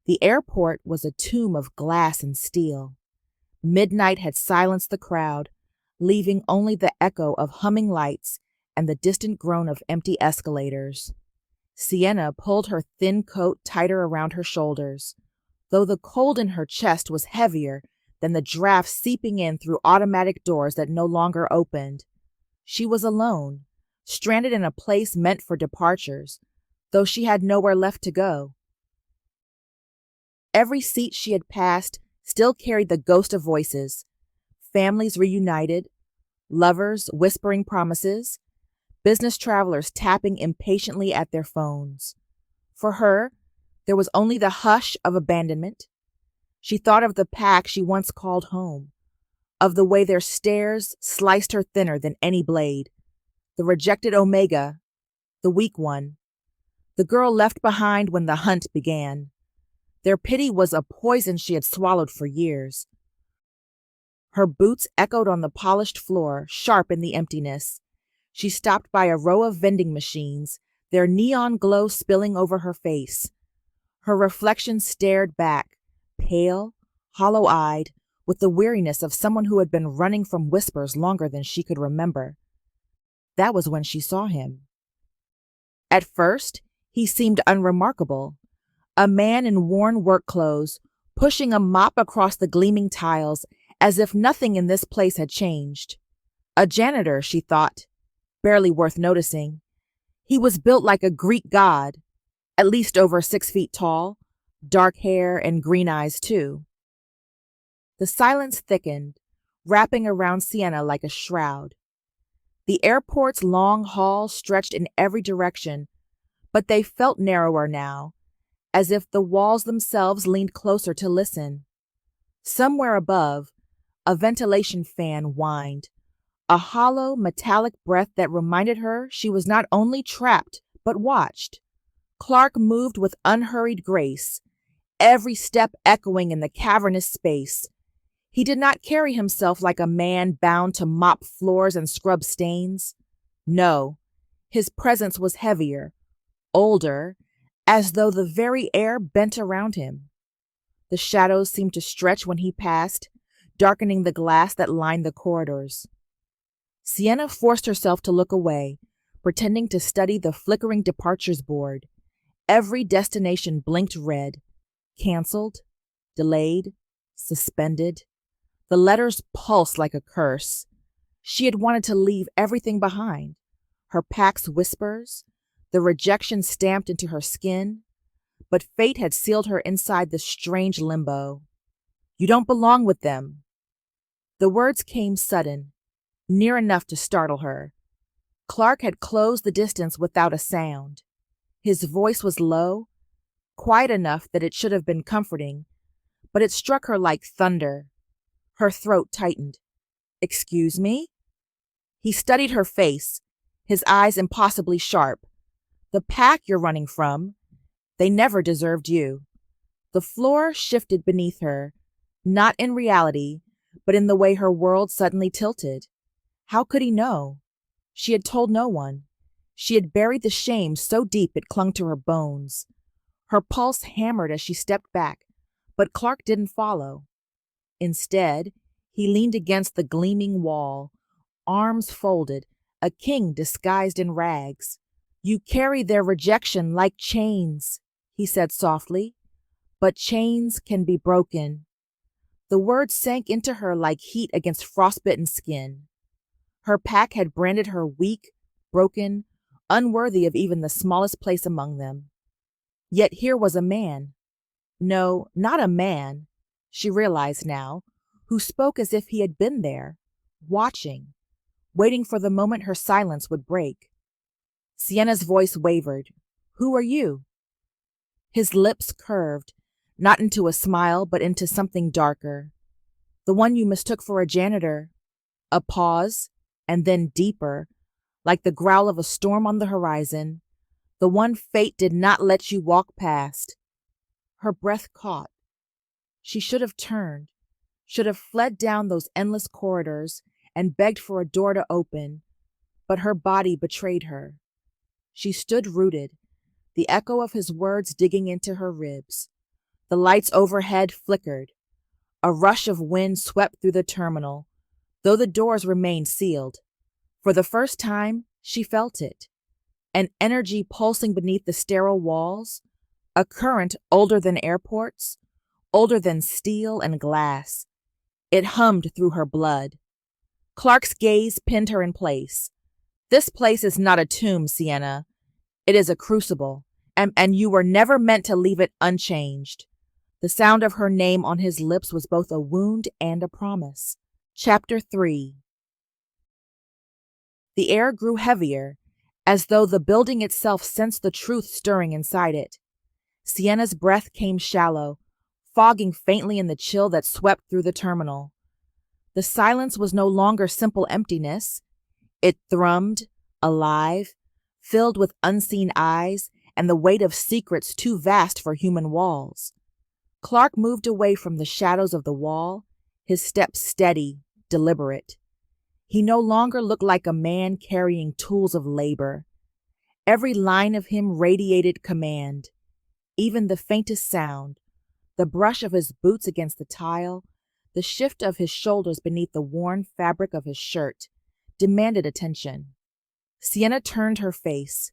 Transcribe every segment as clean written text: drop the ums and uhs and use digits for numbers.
The airport was a tomb of glass and steel. Midnight had silenced the crowd, leaving only the echo of humming lights and the distant groan of empty escalators. Sienna pulled her thin coat tighter around her shoulders, though the cold in her chest was heavier than the draft seeping in through automatic doors that no longer opened. She was alone, stranded in a place meant for departures, though she had nowhere left to go. Every seat she had passed still carried the ghost of voices: families reunited, lovers whispering promises, business travelers tapping impatiently at their phones. For her, there was only the hush of abandonment. She thought of the pack she once called home, of the way their stares sliced her thinner than any blade, the rejected Omega, the weak one, the girl left behind when the hunt began. Their pity was a poison she had swallowed for years. Her boots echoed on the polished floor, sharp in the emptiness. She stopped by a row of vending machines, their neon glow spilling over her face. Her reflection stared back, pale, hollow-eyed, with the weariness of someone who had been running from whispers longer than she could remember. That was when she saw him. At first, he seemed unremarkable. A man in worn work clothes, pushing a mop across the gleaming tiles, as if nothing in this place had changed. A janitor, she thought, barely worth noticing. He was built like a Greek god, at least over 6 feet tall, dark hair and green eyes too. The silence thickened, wrapping around Sienna like a shroud. The airport's long hall stretched in every direction, but they felt narrower now, as if the walls themselves leaned closer to listen. Somewhere above, a ventilation fan whined, a hollow, metallic breath that reminded her she was not only trapped, but watched. Clark moved with unhurried grace, every step echoing in the cavernous space. He did not carry himself like a man bound to mop floors and scrub stains. No, his presence was heavier, older, as though the very air bent around him. The shadows seemed to stretch when he passed, darkening the glass that lined the corridors. Sienna forced herself to look away, pretending to study the flickering departures board. Every destination blinked red. Canceled, delayed, suspended. The letters pulsed like a curse. She had wanted to leave everything behind. Her pack's whispers, the rejection stamped into her skin, but fate had sealed her inside this strange limbo. You don't belong with them. The words came sudden, near enough to startle her. Clark had closed the distance without a sound. His voice was low, quiet enough that it should have been comforting, but it struck her like thunder. Her throat tightened. Excuse me? He studied her face, his eyes impossibly sharp. The pack you're running from, they never deserved you. The floor shifted beneath her, not in reality, but in the way her world suddenly tilted. How could he know? She had told no one. She had buried the shame so deep it clung to her bones. Her pulse hammered as she stepped back, but Clark didn't follow. Instead, he leaned against the gleaming wall, arms folded, a king disguised in rags. You carry their rejection like chains, he said softly, but chains can be broken. The words sank into her like heat against frostbitten skin. Her pack had branded her weak, broken, unworthy of even the smallest place among them. Yet here was a man. No, not a man, she realized now, who spoke as if he had been there, watching, waiting for the moment her silence would break. Sienna's voice wavered. Who are you? His lips curved, not into a smile, but into something darker. The one you mistook for a janitor. A pause, and then deeper, like the growl of a storm on the horizon. The one fate did not let you walk past. Her breath caught. She should have turned, should have fled down those endless corridors and begged for a door to open, but her body betrayed her. She stood rooted, the echo of his words digging into her ribs. The lights overhead flickered. A rush of wind swept through the terminal, though the doors remained sealed. For the first time, she felt it. An energy pulsing beneath the sterile walls, a current older than airports, older than steel and glass. It hummed through her blood. Clark's gaze pinned her in place. This place is not a tomb, Sienna. It is a crucible, and you were never meant to leave it unchanged. The sound of her name on his lips was both a wound and a promise. Chapter 3. The air grew heavier, as though the building itself sensed the truth stirring inside it. Sienna's breath came shallow, fogging faintly in the chill that swept through the terminal. The silence was no longer simple emptiness. It thrummed, alive, filled with unseen eyes and the weight of secrets too vast for human walls. Clark moved away from the shadows of the wall, his steps steady, deliberate. He no longer looked like a man carrying tools of labor. Every line of him radiated command. Even the faintest sound, the brush of his boots against the tile, the shift of his shoulders beneath the worn fabric of his shirt, demanded attention. Sienna turned her face,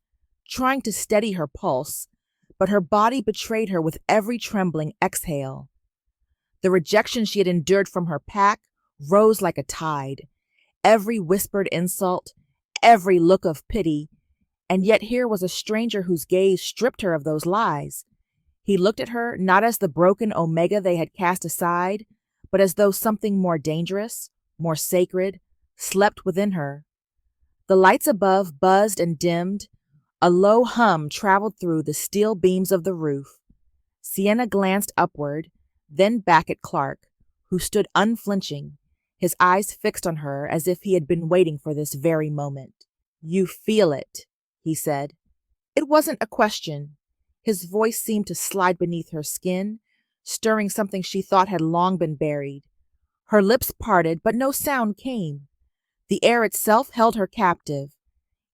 trying to steady her pulse, but her body betrayed her with every trembling exhale. The rejection she had endured from her pack rose like a tide. Every whispered insult, every look of pity, and yet here was a stranger whose gaze stripped her of those lies. He looked at her not as the broken omega they had cast aside, but as though something more dangerous, more sacred, slept within her. The lights above buzzed and dimmed. A low hum traveled through the steel beams of the roof. Sienna glanced upward, then back at Clark, who stood unflinching, his eyes fixed on her as if he had been waiting for this very moment. "You feel it," he said. It wasn't a question. His voice seemed to slide beneath her skin, stirring something she thought had long been buried. Her lips parted, but no sound came. The air itself held her captive.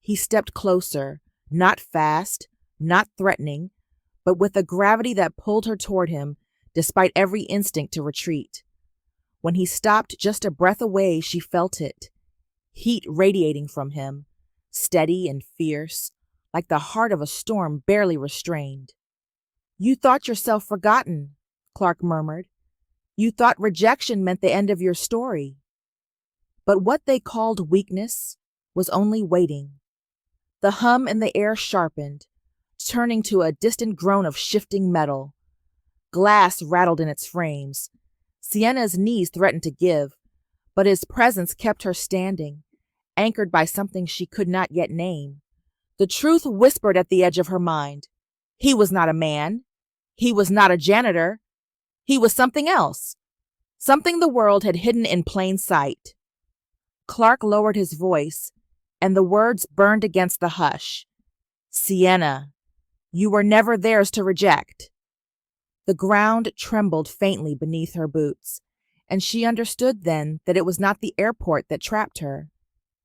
He stepped closer, not fast, not threatening, but with a gravity that pulled her toward him, despite every instinct to retreat. When he stopped just a breath away, she felt it. Heat radiating from him, steady and fierce, like the heart of a storm barely restrained. "You thought yourself forgotten," Clark murmured. "You thought rejection meant the end of your story." But what they called weakness was only waiting. The hum in the air sharpened, turning to a distant groan of shifting metal. Glass rattled in its frames. Sienna's knees threatened to give, but his presence kept her standing, anchored by something she could not yet name. The truth whispered at the edge of her mind. He was not a man. He was not a janitor. He was something else. Something the world had hidden in plain sight. Clark lowered his voice, and the words burned against the hush. "Sienna, you were never theirs to reject." The ground trembled faintly beneath her boots, and she understood then that it was not the airport that trapped her.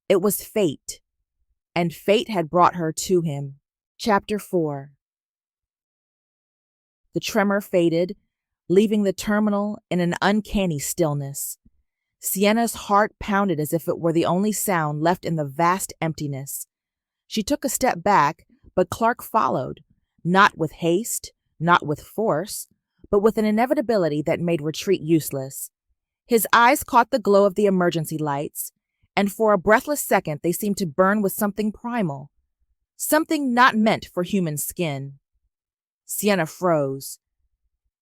It was fate, and fate had brought her to him. Chapter 4. The tremor faded, leaving the terminal in an uncanny stillness. Sienna's heart pounded as if it were the only sound left in the vast emptiness. She took a step back, but Clark followed, not with haste, not with force, but with an inevitability that made retreat useless. His eyes caught the glow of the emergency lights, and for a breathless second they seemed to burn with something primal, something not meant for human skin. Sienna froze.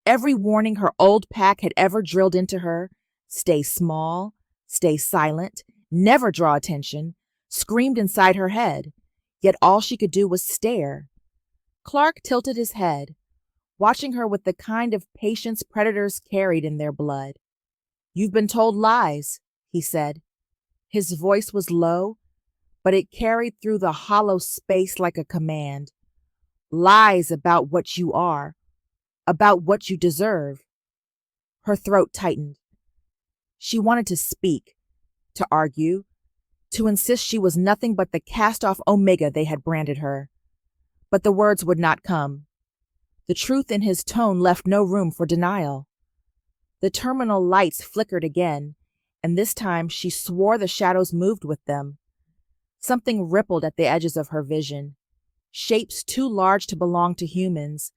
Every warning her old pack had ever drilled into her, stay small, stay silent, never draw attention, screamed inside her head, yet all she could do was stare. Clark tilted his head, watching her with the kind of patience predators carried in their blood. "You've been told lies," he said. His voice was low, but it carried through the hollow space like a command. "Lies about what you are, about what you deserve." Her throat tightened. She wanted to speak, to argue, to insist she was nothing but the cast-off omega they had branded her. But the words would not come. The truth in his tone left no room for denial. The terminal lights flickered again, and this time she swore the shadows moved with them. Something rippled at the edges of her vision, shapes too large to belong to humans,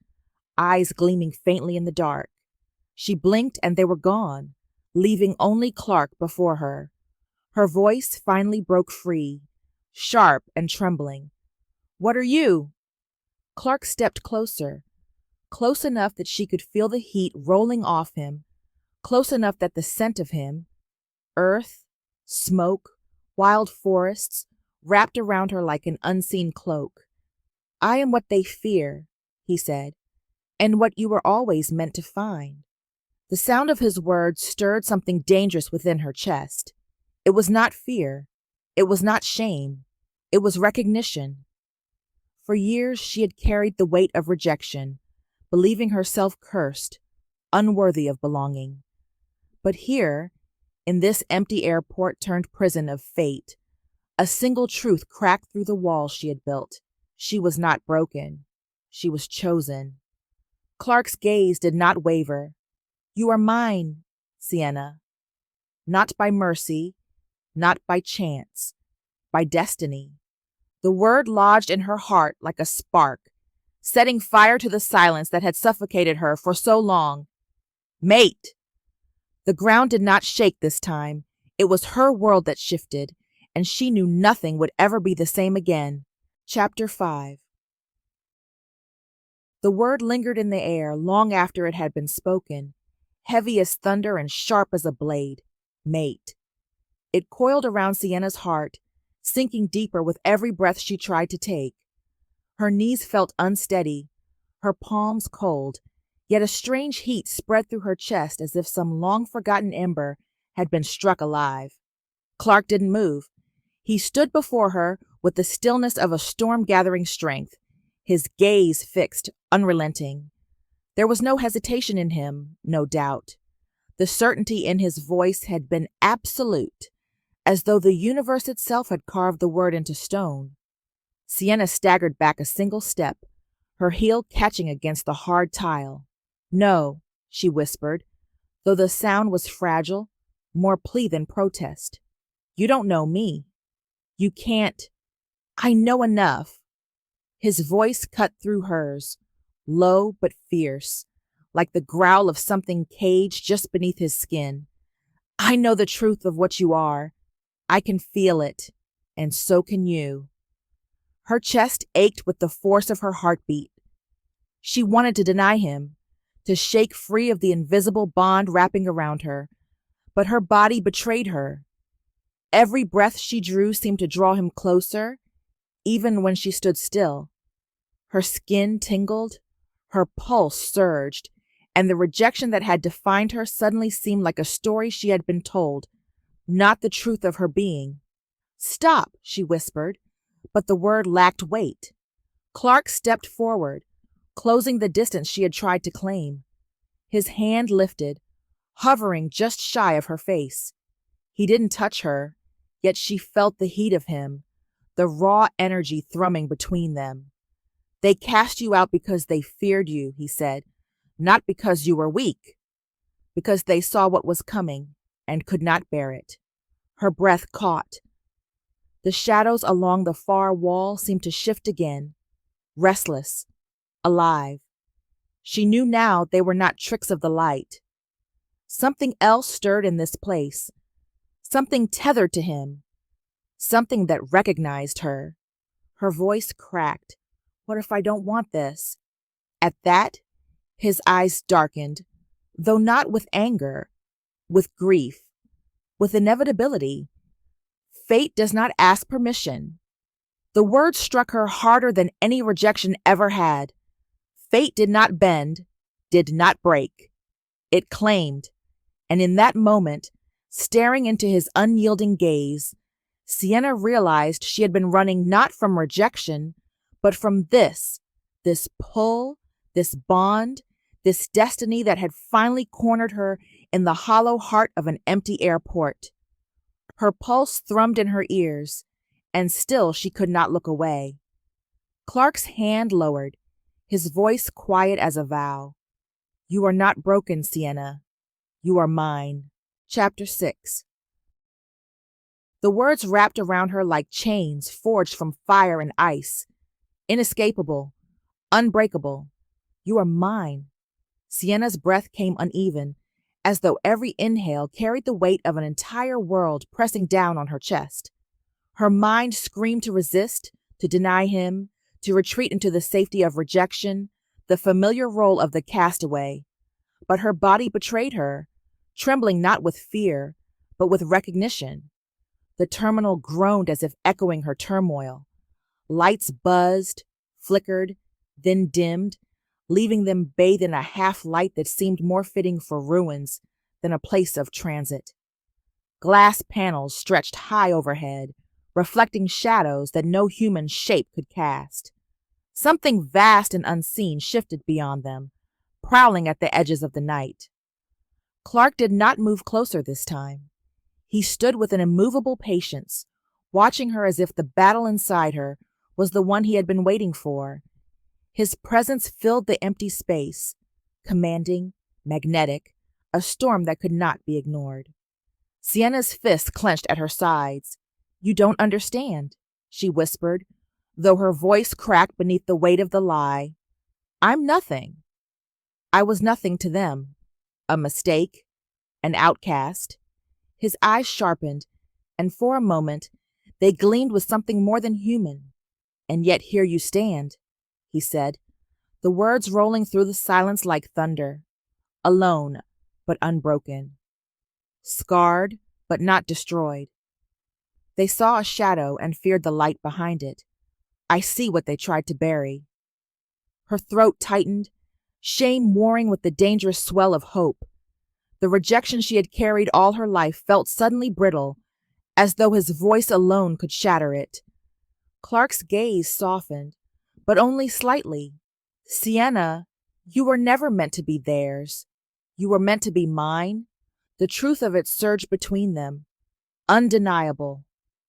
eyes gleaming faintly in the dark. She blinked and they were gone, leaving only Clark before her. Her voice finally broke free, sharp and trembling. "What are you?" Clark stepped closer, close enough that she could feel the heat rolling off him, close enough that the scent of him, earth, smoke, wild forests, wrapped around her like an unseen cloak. "I am what they fear," he said, "and what you were always meant to find." The sound of his words stirred something dangerous within her chest. It was not fear. It was not shame. It was recognition. For years she had carried the weight of rejection, believing herself cursed, unworthy of belonging. But here, in this empty airport turned prison of fate, a single truth cracked through the walls she had built. She was not broken. She was chosen. Clark's gaze did not waver. "You are mine, Sienna. Not by mercy, not by chance, by destiny." The word lodged in her heart like a spark, setting fire to the silence that had suffocated her for so long. "Mate!" The ground did not shake this time. It was her world that shifted, and she knew nothing would ever be the same again. Chapter 5. The word lingered in the air long after it had been spoken, heavy as thunder and sharp as a blade. Mate. It coiled around Sienna's heart, sinking deeper with every breath she tried to take. Her knees felt unsteady, her palms cold, yet a strange heat spread through her chest as if some long-forgotten ember had been struck alive. Clark didn't move. He stood before her with the stillness of a storm-gathering strength, his gaze fixed, unrelenting. There was no hesitation in him, no doubt. The certainty in his voice had been absolute, as though the universe itself had carved the word into stone. Sienna staggered back a single step, her heel catching against the hard tile. "No," she whispered, though the sound was fragile, more plea than protest. "You don't know me. You can't. I know enough." His voice cut through hers, low but fierce, like the growl of something caged just beneath his skin. "I know the truth of what you are. I can feel it, and so can you." Her chest ached with the force of her heartbeat. She wanted to deny him, to shake free of the invisible bond wrapping around her, but her body betrayed her. Every breath she drew seemed to draw him closer, even when she stood still. Her skin tingled, her pulse surged, and the rejection that had defined her suddenly seemed like a story she had been told, not the truth of her being. "Stop," she whispered, but the word lacked weight. Clark stepped forward, closing the distance she had tried to claim. His hand lifted, hovering just shy of her face. He didn't touch her, yet she felt the heat of him, the raw energy thrumming between them. "They cast you out because they feared you," he said, "not because you were weak, because they saw what was coming and could not bear it." Her breath caught. The shadows along the far wall seemed to shift again, restless, alive. She knew now they were not tricks of the light. Something else stirred in this place, something tethered to him, something that recognized her. Her voice cracked. "What if I don't want this?" At that, his eyes darkened, though not with anger, with grief, with inevitability. Fate does not ask permission. The word struck her harder than any rejection ever had. Fate did not bend, did not break. It claimed, and in that moment, staring into his unyielding gaze, Sienna realized she had been running not from rejection, but from this pull, this bond, this destiny that had finally cornered her in the hollow heart of an empty airport. Her pulse thrummed in her ears, and still she could not look away. Clark's hand lowered. his voice quiet as a vow. You are not broken, Sienna. You are mine. Chapter 6. The words wrapped around her like chains forged from fire and ice. Inescapable, unbreakable. You are mine. Sienna's breath came uneven, as though every inhale carried the weight of an entire world pressing down on her chest. Her mind screamed to resist, to deny him, to retreat into the safety of rejection, the familiar role of the castaway. But her body betrayed her, trembling not with fear, but with recognition. The terminal groaned as if echoing her turmoil. Lights buzzed, flickered, then dimmed, leaving them bathed in a half-light that seemed more fitting for ruins than a place of transit. Glass panels stretched high overhead, reflecting shadows that no human shape could cast. Something vast and unseen shifted beyond them, prowling at the edges of the night. Clark did not move closer this time. He stood with an immovable patience, watching her as if the battle inside her was the one he had been waiting for. His presence filled the empty space, commanding, magnetic, a storm that could not be ignored. Sienna's fists clenched at her sides. You don't understand, she whispered, though her voice cracked beneath the weight of the lie. I'm nothing. I was nothing to them. A mistake, an outcast. His eyes sharpened, and for a moment they gleamed with something more than human. And yet here you stand, he said, the words rolling through the silence like thunder. Alone, but unbroken. Scarred, but not destroyed. They saw a shadow and feared the light behind it. I see what they tried to bury. Her throat tightened, shame warring with the dangerous swell of hope. The rejection she had carried all her life felt suddenly brittle, as though his voice alone could shatter it. Clark's gaze softened, but only slightly. Sienna, you were never meant to be theirs. You were meant to be mine. The truth of it surged between them. Undeniable.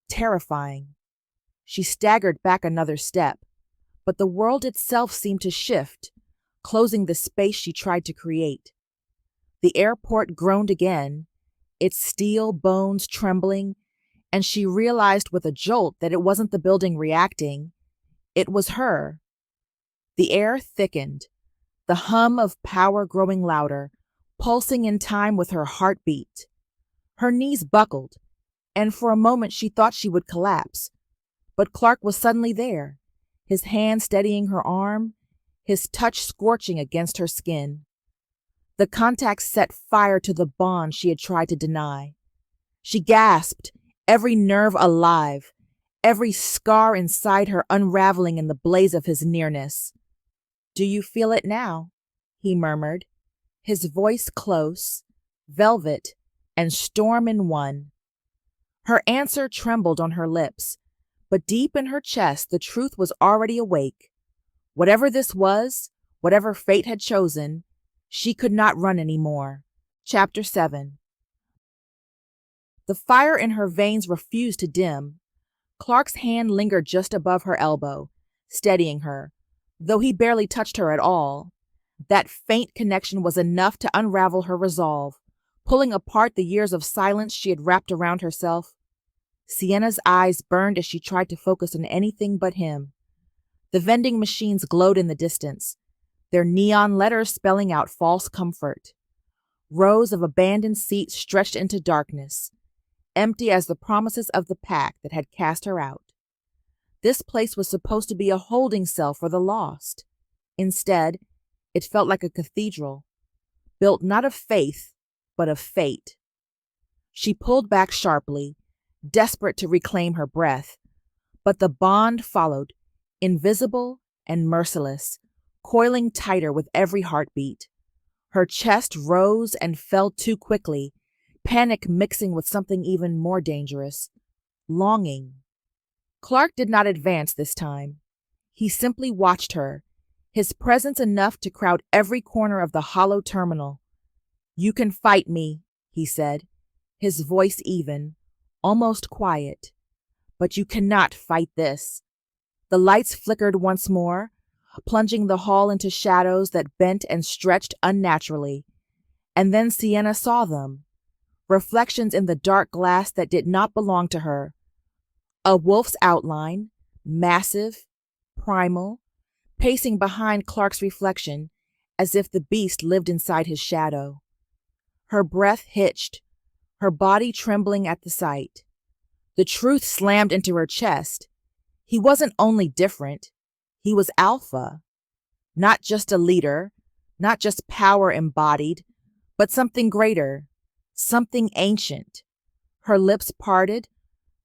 Terrifying. She staggered back another step, but the world itself seemed to shift, closing the space she tried to create. The airport groaned again, its steel bones trembling, and she realized with a jolt that it wasn't the building reacting. It was her. The air thickened, the hum of power growing louder, pulsing in time with her heartbeat. Her knees buckled, and for a moment she thought she would collapse. But Clark was suddenly there, his hand steadying her arm, his touch scorching against her skin. The contact set fire to the bond she had tried to deny. She gasped, every nerve alive, every scar inside her unraveling in the blaze of his nearness. Do you feel it now? He murmured, his voice close, velvet, and storm in one. Her answer trembled on her lips, but deep in her chest the truth was already awake. Whatever this was, whatever fate had chosen, she could not run any more. Chapter 7. The fire in her veins refused to dim. Clark's hand lingered just above her elbow, steadying her, though he barely touched her at all. That faint connection was enough to unravel her resolve, pulling apart the years of silence she had wrapped around herself. Sienna's eyes burned as she tried to focus on anything but him. The vending machines glowed in the distance, their neon letters spelling out false comfort. Rows of abandoned seats stretched into darkness, empty as the promises of the pack that had cast her out. This place was supposed to be a holding cell for the lost. Instead, it felt like a cathedral, built not of faith, but of fate. She pulled back sharply, desperate to reclaim her breath, but the bond followed, invisible and merciless, coiling tighter with every heartbeat. Her chest rose and fell too quickly, panic mixing with something even more dangerous, longing. Clark did not advance this time. He simply watched her, his presence enough to crowd every corner of the hollow terminal. You can fight me, he said, his voice even, almost quiet. But you cannot fight this. The lights flickered once more, plunging the hall into shadows that bent and stretched unnaturally. And then Sienna saw them, reflections in the dark glass that did not belong to her. A wolf's outline, massive, primal, pacing behind Clark's reflection as if the beast lived inside his shadow. Her breath hitched, her body trembling at the sight. The truth slammed into her chest. He wasn't only different, he was alpha. Not just a leader, not just power embodied, but something greater, something ancient. Her lips parted,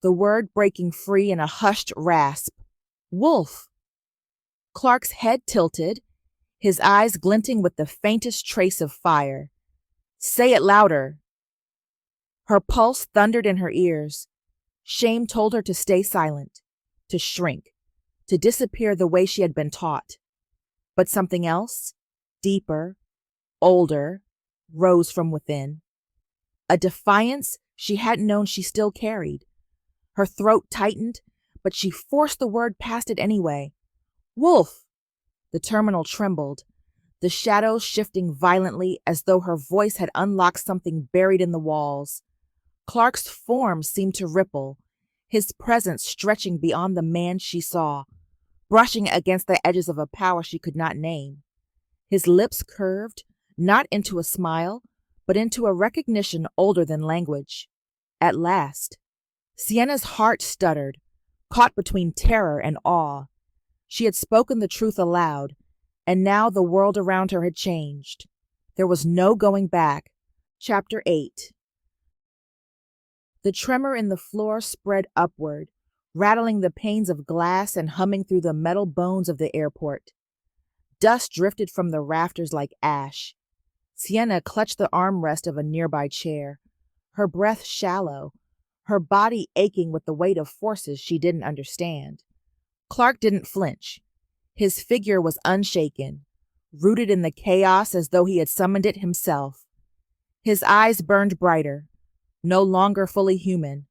the word breaking free in a hushed rasp. Wolf. Clark's head tilted, his eyes glinting with the faintest trace of fire. Say it louder. Her pulse thundered in her ears. Shame told her to stay silent, to shrink, to disappear the way she had been taught. But something else, deeper, older, rose from within. A defiance she hadn't known she still carried. Her throat tightened, but she forced the word past it anyway. Wolf! The terminal trembled, the shadows shifting violently as though her voice had unlocked something buried in the walls. Clark's form seemed to ripple, his presence stretching beyond the man she saw, brushing against the edges of a power she could not name. His lips curved, not into a smile, but into a recognition older than language. At last. Sienna's heart stuttered, caught between terror and awe. She had spoken the truth aloud, and now the world around her had changed. There was no going back. Chapter 8. The tremor in the floor spread upward, rattling the panes of glass and humming through the metal bones of the airport. Dust drifted from the rafters like ash. Sienna clutched the armrest of a nearby chair, her breath shallow, her body aching with the weight of forces she didn't understand. Clark didn't flinch. His figure was unshaken, rooted in the chaos as though he had summoned it himself. His eyes burned brighter, no longer fully human.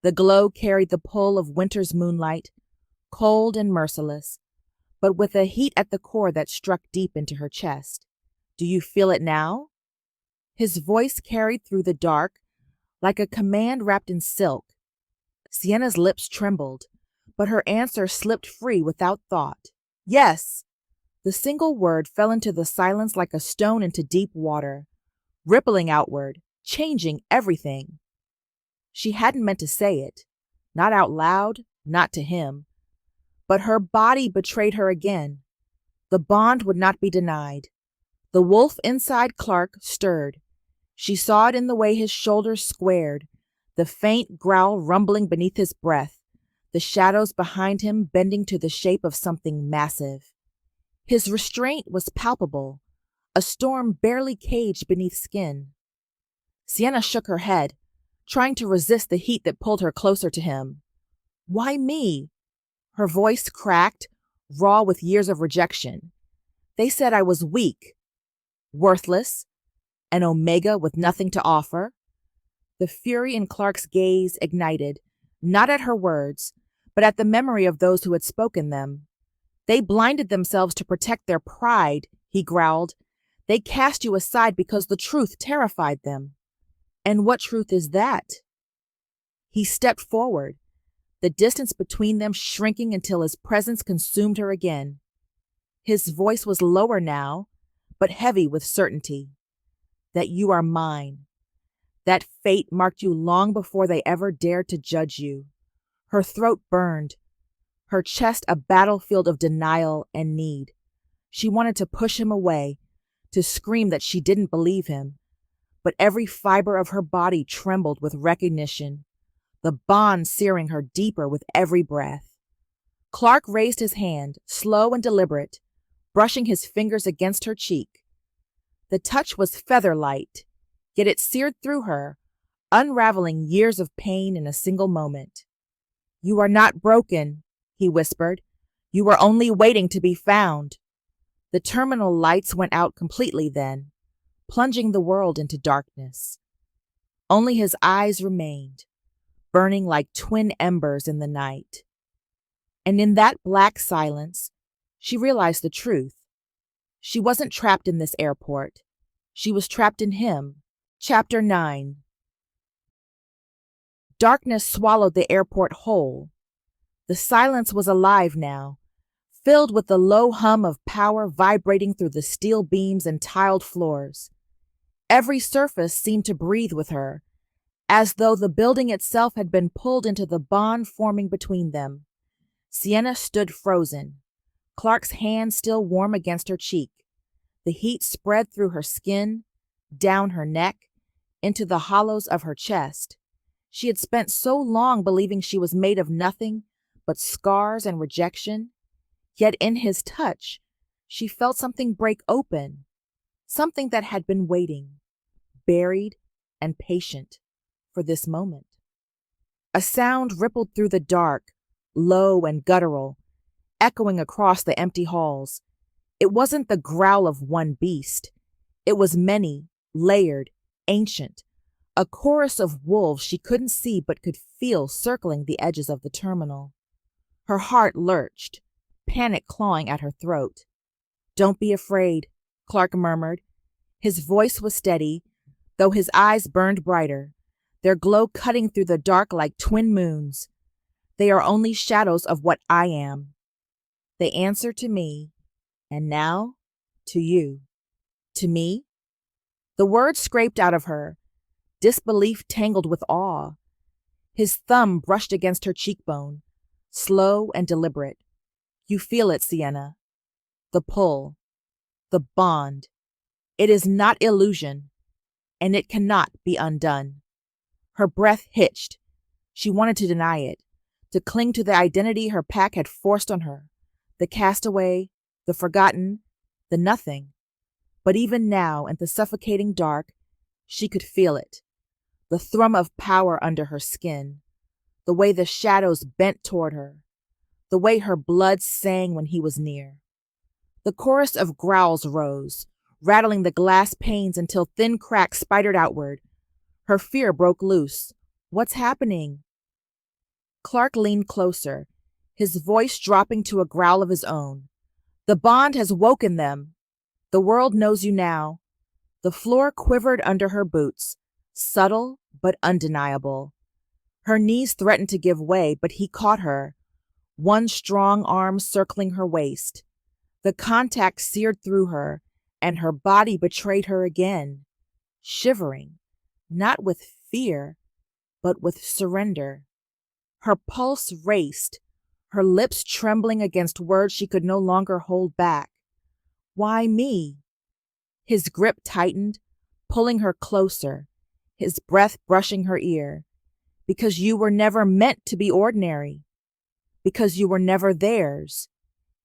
The glow carried the pull of winter's moonlight, cold and merciless, but with a heat at the core that struck deep into her chest. Do you feel it now? His voice carried through the dark, like a command wrapped in silk. Sienna's lips trembled, but her answer slipped free without thought. Yes! The single word fell into the silence like a stone into deep water, rippling outward, changing everything. She hadn't meant to say it, not out loud, not to him. But her body betrayed her again. The bond would not be denied. The wolf inside Clark stirred. She saw it in the way his shoulders squared, the faint growl rumbling beneath his breath, the shadows behind him bending to the shape of something massive. His restraint was palpable, a storm barely caged beneath skin. Sienna shook her head, trying to resist the heat that pulled her closer to him. Why me? Her voice cracked, raw with years of rejection. They said I was weak, worthless, an omega with nothing to offer. The fury in Clark's gaze ignited, not at her words, but at the memory of those who had spoken them. They blinded themselves to protect their pride, he growled. They cast you aside because the truth terrified them. And what truth is that? He stepped forward, the distance between them shrinking until his presence consumed her again. His voice was lower now, but heavy with certainty. That you are mine. That fate marked you long before they ever dared to judge you. Her throat burned, her chest a battlefield of denial and need. She wanted to push him away, to scream that she didn't believe him, but every fiber of her body trembled with recognition, the bond searing her deeper with every breath. Clark raised his hand, slow and deliberate, brushing his fingers against her cheek. The touch was feather-light, yet it seared through her, unraveling years of pain in a single moment. You are not broken, he whispered. You were only waiting to be found. The terminal lights went out completely then, plunging the world into darkness. Only his eyes remained, burning like twin embers in the night. And in that black silence, She realized the truth. She wasn't trapped in this airport. She was trapped in him. Chapter 9. Darkness swallowed the airport whole. The silence was alive now, filled with the low hum of power vibrating through the steel beams and tiled floors. Every surface seemed to breathe with her, as though the building itself had been pulled into the bond forming between them. Sienna stood frozen, Clark's hand still warm against her cheek. The heat spread through her skin, down her neck, into the hollows of her chest. She had spent so long believing she was made of nothing but scars and rejection, yet in his touch, she felt something break open, something that had been waiting, buried and patient, for this moment. A sound rippled through the dark, low and guttural, echoing across the empty halls. It wasn't the growl of one beast. It was many, layered, ancient, a chorus of wolves she couldn't see but could feel circling the edges of the terminal. Her heart lurched, panic clawing at her throat. "Don't be afraid," Clark murmured. His voice was steady, though his eyes burned brighter, their glow cutting through the dark like twin moons. "They are only shadows of what I am. They answer to me, and now to you." "To me?" The words scraped out of her, disbelief tangled with awe. His thumb brushed against her cheekbone, slow and deliberate. "You feel it, Sienna. The pull, the bond. It is not illusion, and it cannot be undone." Her breath hitched. She wanted to deny it, to cling to the identity her pack had forced on her, the castaway, the forgotten, the nothing. But even now, in the suffocating dark, she could feel it, the thrum of power under her skin, the way the shadows bent toward her, the way her blood sang when he was near. The chorus of growls rose, rattling the glass panes until thin cracks spidered outward. Her fear broke loose. "What's happening?" Clark leaned closer, his voice dropping to a growl of his own. "The bond has woken them. The world knows you now." The floor quivered under her boots, subtle but undeniable. Her knees threatened to give way, but he caught her, one strong arm circling her waist. The contact seared through her, and her body betrayed her again, shivering, not with fear, but with surrender. Her pulse raced, her lips trembling against words she could no longer hold back. "Why me?" His grip tightened, pulling her closer, his breath brushing her ear. "Because you were never meant to be ordinary. Because you were never theirs.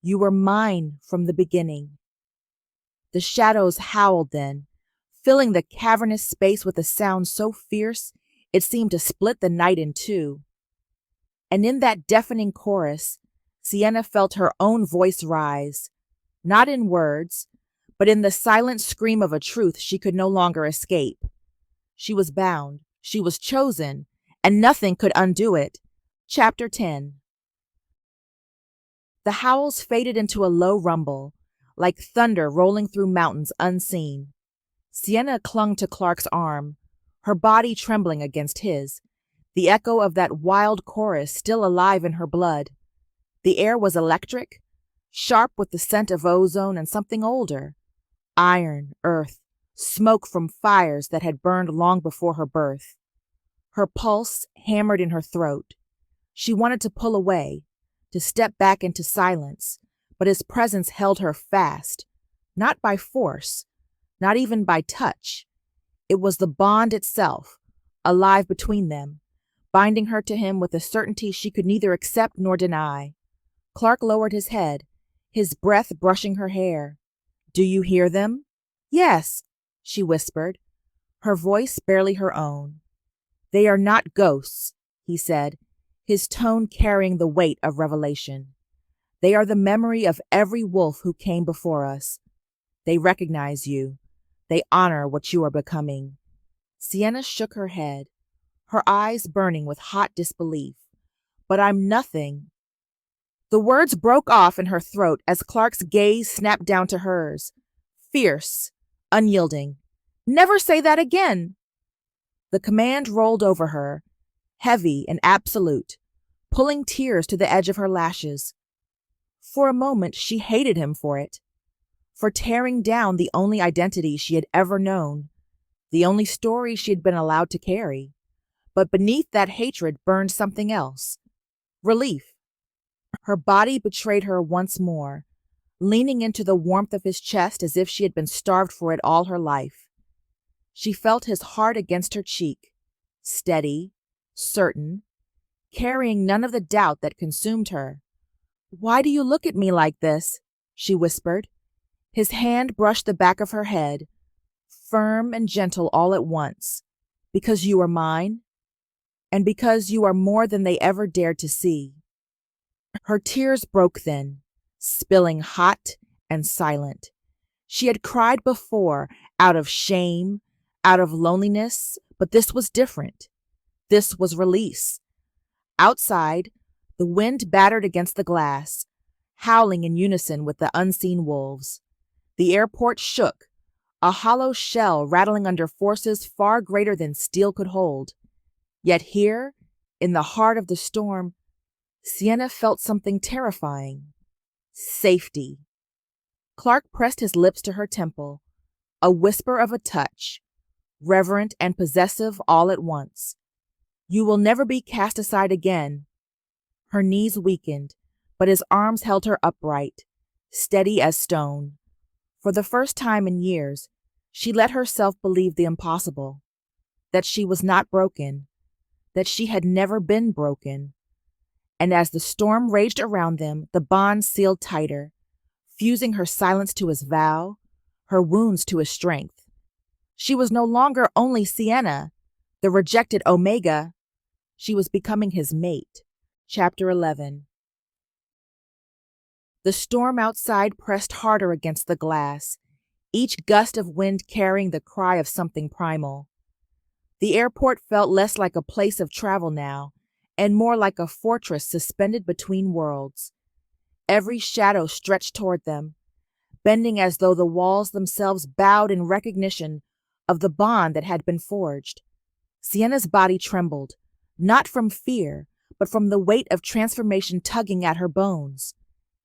You were mine from the beginning." The shadows howled then, filling the cavernous space with a sound so fierce it seemed to split the night in two. And in that deafening chorus, Sienna felt her own voice rise, not in words, but in the silent scream of a truth she could no longer escape. She was bound, she was chosen, and nothing could undo it. Chapter 10. The howls faded into a low rumble, like thunder rolling through mountains unseen. Sienna clung to Clark's arm, her body trembling against his, the echo of that wild chorus still alive in her blood. The air was electric, sharp with the scent of ozone and something older, iron, earth, smoke from fires that had burned long before her birth. Her pulse hammered in her throat. She wanted to pull away, to step back into silence, but his presence held her fast, not by force, not even by touch. It was the bond itself, alive between them, binding her to him with a certainty she could neither accept nor deny. Clark lowered his head, his breath brushing her hair. "Do you hear them?" "Yes," she whispered, her voice barely her own. "They are not ghosts," he said, his tone carrying the weight of revelation. "They are the memory of every wolf who came before us. They recognize you. They honor what you are becoming." Sienna shook her head, her eyes burning with hot disbelief. "But I'm nothing." The words broke off in her throat as Clark's gaze snapped down to hers, fierce, unyielding. Never say that again! The command rolled over her, heavy and absolute, pulling tears to the edge of her lashes. For a moment, she hated him for it, for tearing down the only identity she had ever known, the only story she had been allowed to carry. But beneath that hatred burned something else, relief. Her body betrayed her once more, leaning into the warmth of his chest as if she had been starved for it all her life. She felt his heart against her cheek, steady, certain, carrying none of the doubt that consumed her. "Why do you look at me like this?" she whispered. His hand brushed the back of her head, firm and gentle all at once. "Because you are mine, and because you are more than they ever dared to see." Her tears broke then, spilling hot and silent. She had cried before, out of shame, out of loneliness, but this was different. This was release. Outside, the wind battered against the glass, howling in unison with the unseen wolves. The airport shook, a hollow shell rattling under forces far greater than steel could hold. Yet here, in the heart of the storm, Sienna felt something terrifying. Safety. Clark pressed his lips to her temple, a whisper of a touch, reverent and possessive all at once. "You will never be cast aside again." Her knees weakened, but his arms held her upright, steady as stone. For the first time in years, she let herself believe the impossible, that she was not broken, that she had never been broken. And as the storm raged around them, the bond sealed tighter, fusing her silence to his vow, her wounds to his strength. She was no longer only Sienna, the rejected Omega. She was becoming his mate. Chapter 11. The storm outside pressed harder against the glass, each gust of wind carrying the cry of something primal. The airport felt less like a place of travel now, and more like a fortress suspended between worlds. Every shadow stretched toward them, bending as though the walls themselves bowed in recognition of the bond that had been forged. Sienna's body trembled, not from fear, but from the weight of transformation tugging at her bones.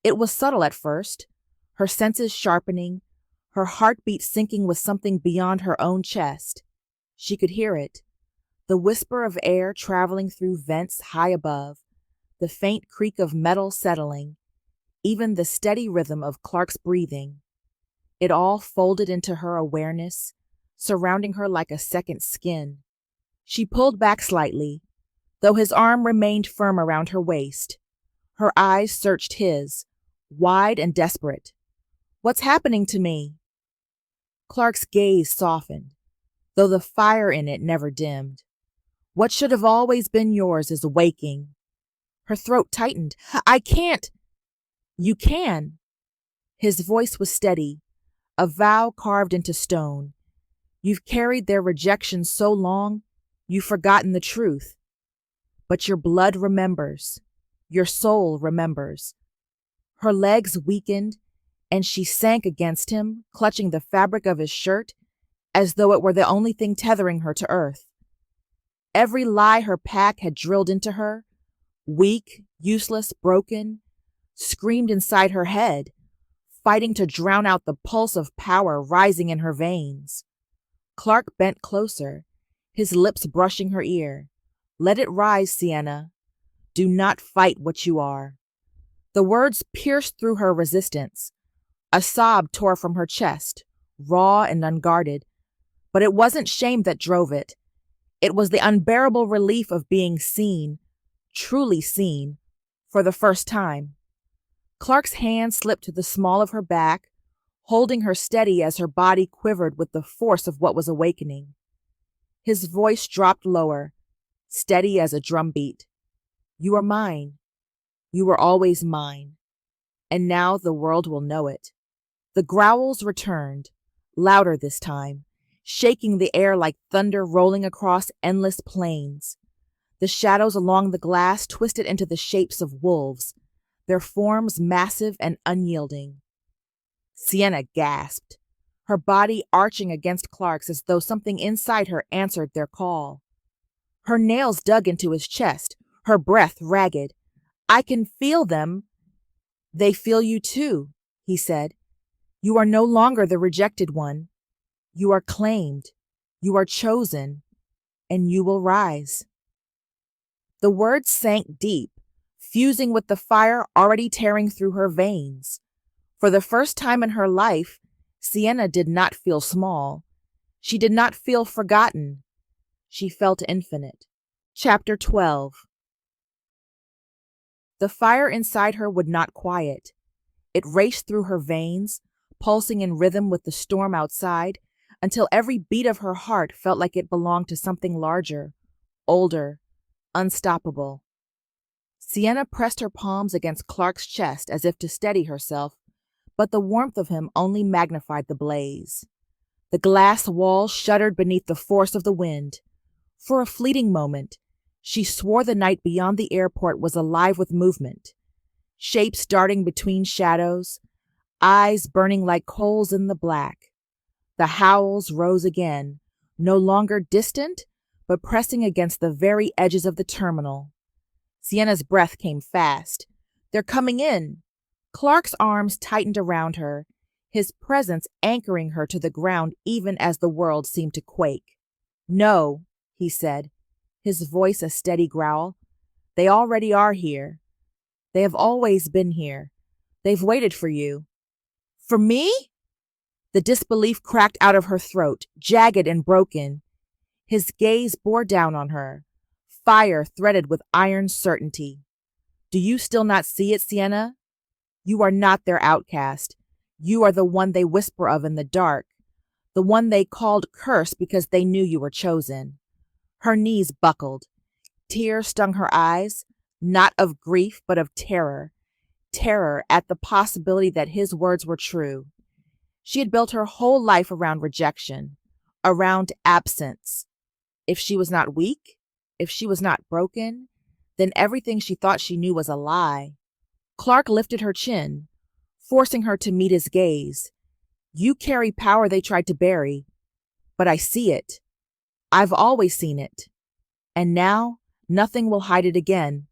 It was subtle at first, her senses sharpening, her heartbeat syncing with something beyond her own chest. She could hear it, the whisper of air traveling through vents high above, the faint creak of metal settling, even the steady rhythm of Clark's breathing. It all folded into her awareness, surrounding her like a second skin. She pulled back slightly, though his arm remained firm around her waist. Her eyes searched his, wide and desperate. "What's happening to me?" Clark's gaze softened, though the fire in it never dimmed. "What should have always been yours is waking." Her throat tightened. "I can't." "You can." His voice was steady, a vow carved into stone. "You've carried their rejection so long, you've forgotten the truth. But your blood remembers. Your soul remembers." Her legs weakened, and she sank against him, clutching the fabric of his shirt, as though it were the only thing tethering her to earth. Every lie her pack had drilled into her, weak, useless, broken, screamed inside her head, fighting to drown out the pulse of power rising in her veins. Clark bent closer, his lips brushing her ear. "Let it rise, Sienna. Do not fight what you are." The words pierced through her resistance. A sob tore from her chest, raw and unguarded. But it wasn't shame that drove it. It was the unbearable relief of being seen, truly seen, for the first time. Clark's hand slipped to the small of her back, holding her steady as her body quivered with the force of what was awakening. His voice dropped lower, steady as a drumbeat. "You are mine. You were always mine. And now the world will know it." The growls returned, louder this time, shaking the air like thunder rolling across endless plains. The shadows along the glass twisted into the shapes of wolves, their forms massive and unyielding. Sienna gasped, her body arching against Clark's as though something inside her answered their call. Her nails dug into his chest, her breath ragged. "I can feel them." "They feel you too," he said. "You are no longer the rejected one. You are claimed. You are chosen. And you will rise." The words sank deep, fusing with the fire already tearing through her veins. For the first time in her life, Sienna did not feel small. She did not feel forgotten. She felt infinite. Chapter 12. The fire inside her would not quiet. It raced through her veins, pulsing in rhythm with the storm outside, until every beat of her heart felt like it belonged to something larger, older, unstoppable. Sienna pressed her palms against Clark's chest as if to steady herself, but the warmth of him only magnified the blaze. The glass walls shuddered beneath the force of the wind. For a fleeting moment, she swore the night beyond the airport was alive with movement. Shapes darting between shadows, eyes burning like coals in the black. The howls rose again, no longer distant, but pressing against the very edges of the terminal. Sienna's breath came fast. "They're coming in." Clark's arms tightened around her, his presence anchoring her to the ground even as the world seemed to quake. "No," he said, his voice a steady growl. "They already are here. They have always been here. They've waited for you." "For me?" The disbelief cracked out of her throat, jagged and broken. His gaze bore down on her, fire threaded with iron certainty. "Do you still not see it, Sienna? You are not their outcast. You are the one they whisper of in the dark, the one they called curse because they knew you were chosen." Her knees buckled. Tears stung her eyes, not of grief but of terror. Terror at the possibility that his words were true. She had built her whole life around rejection, around absence. If she was not weak, if she was not broken, then everything she thought she knew was a lie. Clark lifted her chin, forcing her to meet his gaze. "You carry power they tried to bury, but I see it. I've always seen it. And now, nothing will hide it again."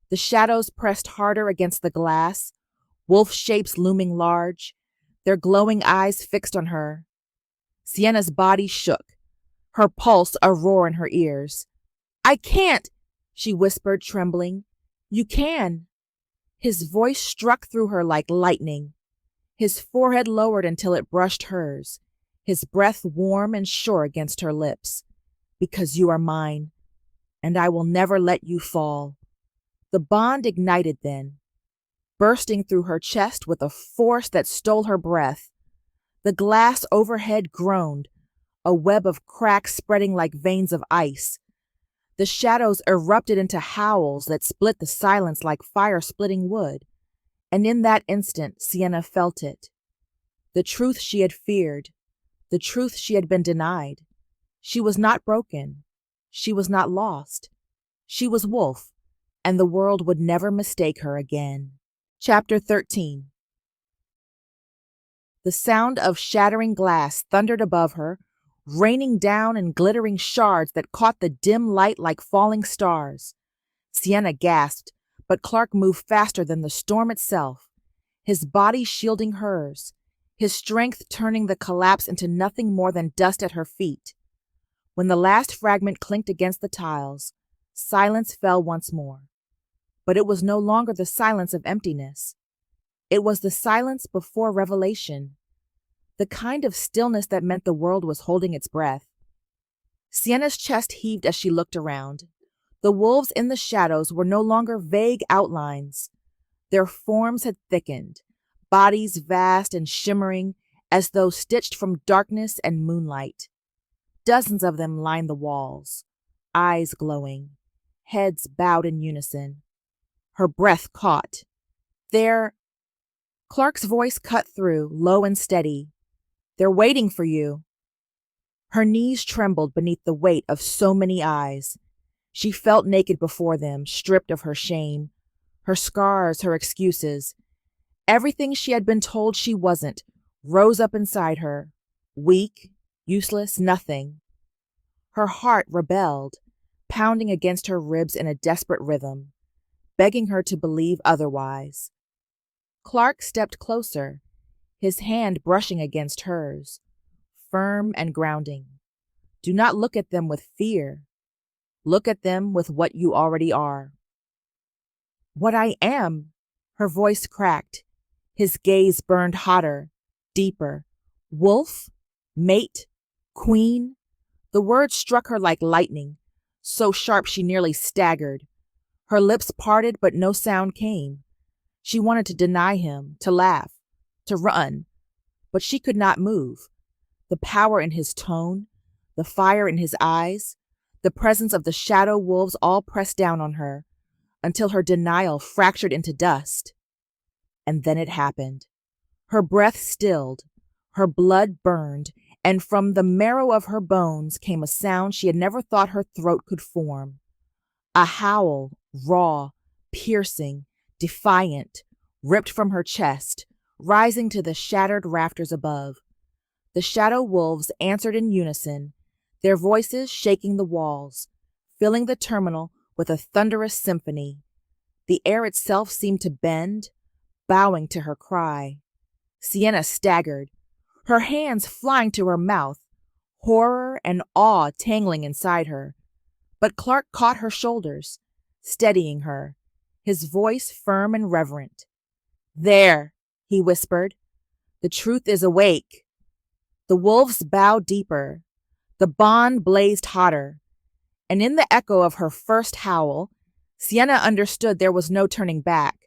The shadows pressed harder against the glass, wolf shapes looming large, their glowing eyes fixed on her. Sienna's body shook, her pulse a roar in her ears. "I can't," she whispered, trembling. "You can." His voice struck through her like lightning. His forehead lowered until it brushed hers, his breath warm and sure against her lips. "Because you are mine, and I will never let you fall." The bond ignited then, bursting through her chest with a force that stole her breath. The glass overhead groaned, a web of cracks spreading like veins of ice. The shadows erupted into howls that split the silence like fire splitting wood. And in that instant, Sienna felt it. The truth she had feared, the truth she had been denied. She was not broken. She was not lost. She was Wolf, and the world would never mistake her again. Chapter 13. The sound of shattering glass thundered above her, raining down in glittering shards that caught the dim light like falling stars. Sienna gasped, but Clark moved faster than the storm itself, his body shielding hers, his strength turning the collapse into nothing more than dust at her feet. When the last fragment clinked against the tiles, silence fell once more. But it was no longer the silence of emptiness. It was the silence before revelation, the kind of stillness that meant the world was holding its breath. Sienna's chest heaved as she looked around. The wolves in the shadows were no longer vague outlines. Their forms had thickened, bodies vast and shimmering as though stitched from darkness and moonlight. Dozens of them lined the walls, eyes glowing, heads bowed in unison. Her breath caught. "They're—" Clark's voice cut through, low and steady. "They're waiting for you." Her knees trembled beneath the weight of so many eyes. She felt naked before them, stripped of her shame, Her scars, her excuses, everything she had been told she wasn't, rose up inside her. Weak, useless, nothing. Her heart rebelled, pounding against her ribs in a desperate rhythm, begging her to believe otherwise. Clark stepped closer, his hand brushing against hers, firm and grounding. Do not look at them with fear. Look at them with what you already are. What I am, her voice cracked. His gaze burned hotter, deeper. Wolf? Mate? Queen? The words struck her like lightning, so sharp she nearly staggered. Her lips parted, but no sound came. She wanted to deny him, to laugh, to run, but she could not move. The power in his tone, the fire in his eyes, the presence of the shadow wolves all pressed down on her, until her denial fractured into dust. And then it happened. Her breath stilled, her blood burned, and from the marrow of her bones came a sound she had never thought her throat could form. A howl, raw, piercing, defiant, ripped from her chest, rising to the shattered rafters above. The shadow wolves answered in unison, their voices shaking the walls, filling the terminal with a thunderous symphony. The air itself seemed to bend, bowing to her cry. Sienna staggered, her hands flying to her mouth, horror and awe tangling inside her. But Clark caught her shoulders, steadying her, his voice firm and reverent. "There," he whispered. "The truth is awake." The wolves bowed deeper. The bond blazed hotter. And in the echo of her first howl, Sienna understood there was no turning back.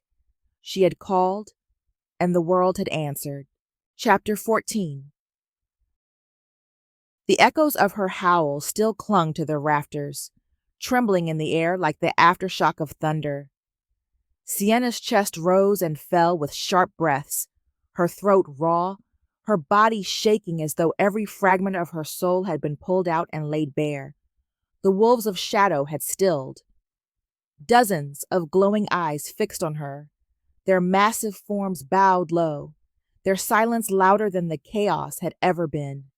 She had called, and the world had answered. Chapter 14. The echoes of her howl still clung to the rafters, trembling in the air like the aftershock of thunder. Sienna's chest rose and fell with sharp breaths, her throat raw, her body shaking as though every fragment of her soul had been pulled out and laid bare. The wolves of shadow had stilled. Dozens of glowing eyes fixed on her, their massive forms bowed low, their silence louder than the chaos had ever been.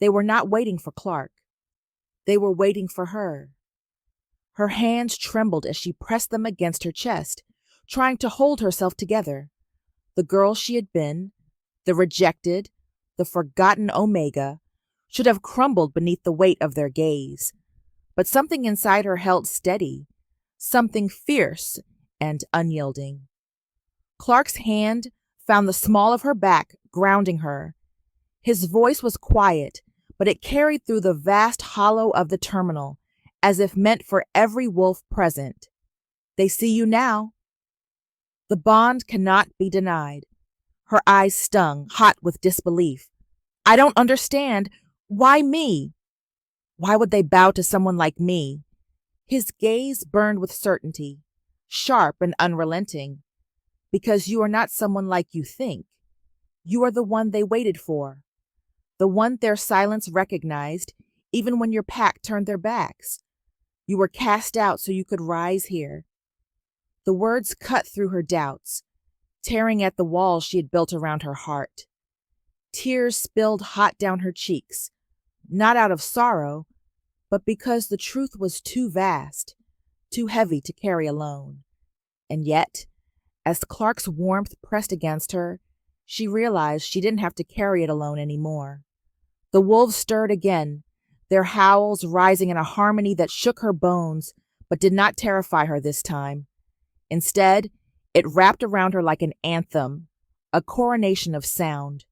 They were not waiting for Clark. They were waiting for her. Her hands trembled as she pressed them against her chest, trying to hold herself together. The girl she had been, the rejected, the forgotten Omega, should have crumbled beneath the weight of their gaze. But something inside her held steady, something fierce and unyielding. Clark's hand found the small of her back, grounding her. His voice was quiet, but it carried through the vast hollow of the terminal, as if meant for every wolf present. "They see you now." The bond cannot be denied. Her eyes stung, hot with disbelief. "I don't understand. Why me? Why would they bow to someone like me?" His gaze burned with certainty, sharp and unrelenting. "Because you are not someone like you think. You are the one they waited for, the one their silence recognized, even when your pack turned their backs. You were cast out so you could rise here." The words cut through her doubts, tearing at the walls she had built around her heart. Tears spilled hot down her cheeks, not out of sorrow, but because the truth was too vast, too heavy to carry alone. And yet, as Clark's warmth pressed against her, she realized she didn't have to carry it alone anymore. The wolves stirred again, their howls rising in a harmony that shook her bones, but did not terrify her this time. Instead, it wrapped around her like an anthem, a coronation of sound.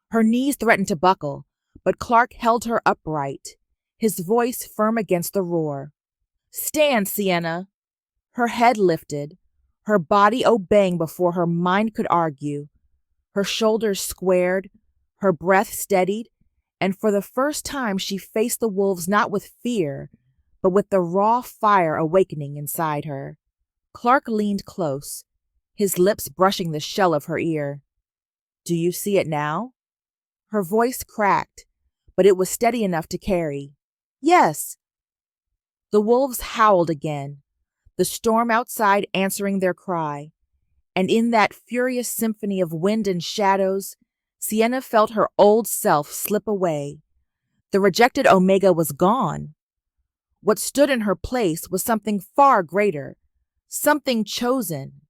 Her knees threatened to buckle, but Clark held her upright, his voice firm against the roar. "Stand, Sienna!" Her head lifted, her body obeying before her mind could argue. Her shoulders squared, her breath steadied, and for the first time she faced the wolves not with fear, but with the raw fire awakening inside her. Clark leaned close, his lips brushing the shell of her ear. "Do you see it now?" Her voice cracked, but it was steady enough to carry. "Yes." The wolves howled again, the storm outside answering their cry, and in that furious symphony of wind and shadows, Sienna felt her old self slip away. The rejected Omega was gone. What stood in her place was something far greater, something chosen,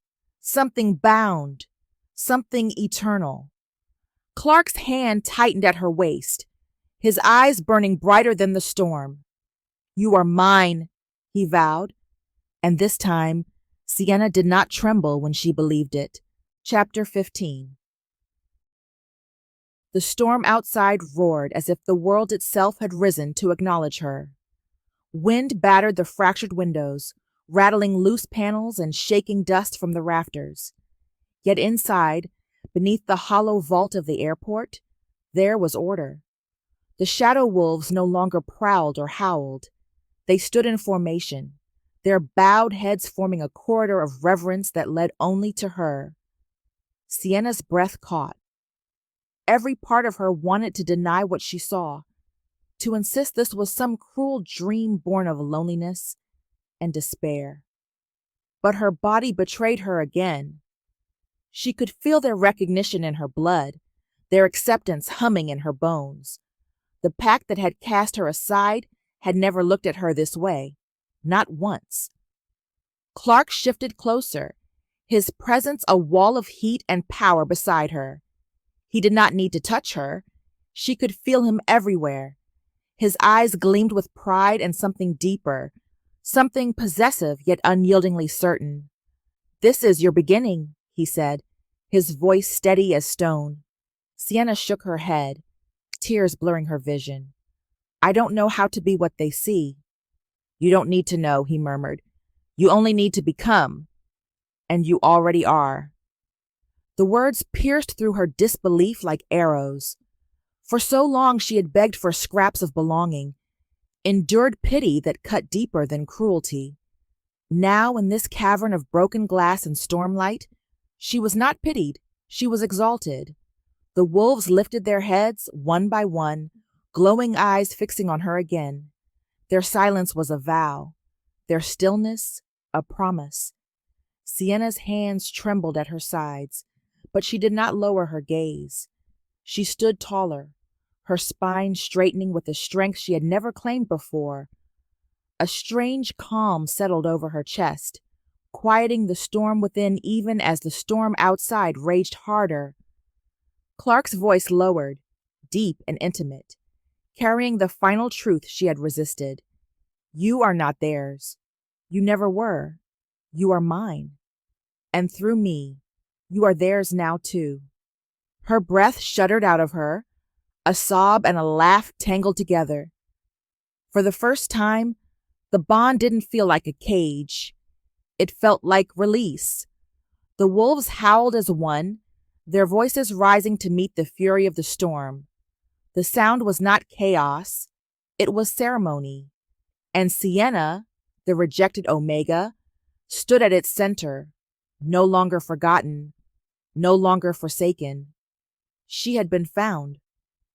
something bound, something eternal. Clark's hand tightened at her waist, his eyes burning brighter than the storm. "You are mine," he vowed, and this time Sienna did not tremble when she believed it. Chapter 15. The storm outside roared as if the world itself had risen to acknowledge her. Wind battered the fractured windows, rattling loose panels and shaking dust from the rafters. Yet inside, beneath the hollow vault of the airport, there was order. The shadow wolves no longer prowled or howled. They stood in formation, their bowed heads forming a corridor of reverence that led only to her. Sienna's breath caught. Every part of her wanted to deny what she saw, to insist this was some cruel dream born of loneliness and despair. But her body betrayed her again. She could feel their recognition in her blood, their acceptance humming in her bones. The pack that had cast her aside had never looked at her this way, not once. Clark shifted closer, his presence a wall of heat and power beside her. He did not need to touch her. She could feel him everywhere. His eyes gleamed with pride and something deeper, something possessive yet unyieldingly certain. "This is your beginning," he said, his voice steady as stone. Sienna shook her head, tears blurring her vision. "I don't know how to be what they see." "You don't need to know," he murmured. "You only need to become. And you already are." The words pierced through her disbelief like arrows. For so long she had begged for scraps of belonging, endured pity that cut deeper than cruelty. Now, in this cavern of broken glass and stormlight, she was not pitied, she was exalted. The wolves lifted their heads, one by one, glowing eyes fixing on her again. Their silence was a vow, their stillness a promise. Sienna's hands trembled at her sides, but she did not lower her gaze. She stood taller, her spine straightening with a strength she had never claimed before. A strange calm settled over her chest, quieting the storm within even as the storm outside raged harder. Clark's voice lowered, deep and intimate, carrying the final truth she had resisted. "You are not theirs. You never were. You are mine. And through me, you are theirs now too." Her breath shuddered out of her, a sob and a laugh tangled together. For the first time, the bond didn't feel like a cage. It felt like release. The wolves howled as one, their voices rising to meet the fury of the storm. The sound was not chaos, it was ceremony. And Sienna, the rejected Omega, stood at its center, no longer forgotten, no longer forsaken. She had been found.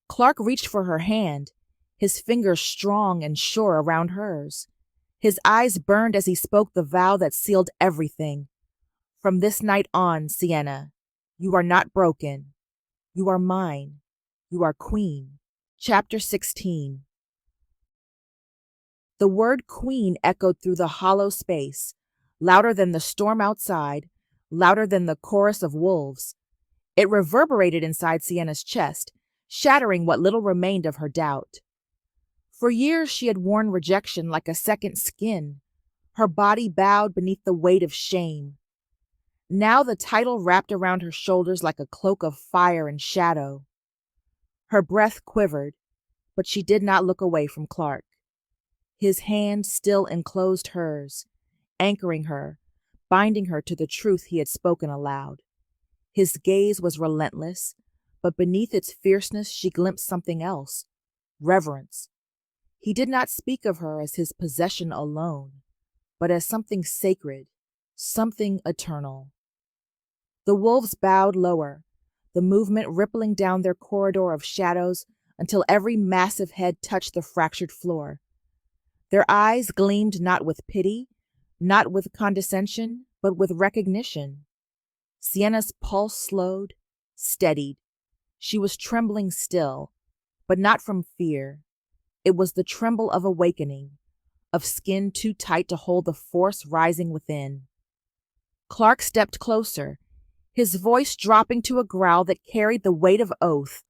Clark reached for her hand, his fingers strong and sure around hers. His eyes burned as he spoke the vow that sealed everything. "From this night on, Sienna, you are not broken. You are mine. You are queen." Chapter 16. The word queen echoed through the hollow space, louder than the storm outside, louder than the chorus of wolves. It reverberated inside Sienna's chest, shattering what little remained of her doubt. For years she had worn rejection like a second skin, her body bowed beneath the weight of shame. Now the title wrapped around her shoulders like a cloak of fire and shadow. Her breath quivered, but she did not look away from Clark. His hand still enclosed hers, anchoring her, binding her to the truth he had spoken aloud. His gaze was relentless, but beneath its fierceness she glimpsed something else, reverence. He did not speak of her as his possession alone, but as something sacred, something eternal. The wolves bowed lower, the movement rippling down their corridor of shadows until every massive head touched the fractured floor. Their eyes gleamed not with pity, not with condescension, but with recognition. Sienna's pulse slowed, steadied. She was trembling still, but not from fear. It was the tremble of awakening, of skin too tight to hold the force rising within. Clark stepped closer, his voice dropping to a growl that carried the weight of oath.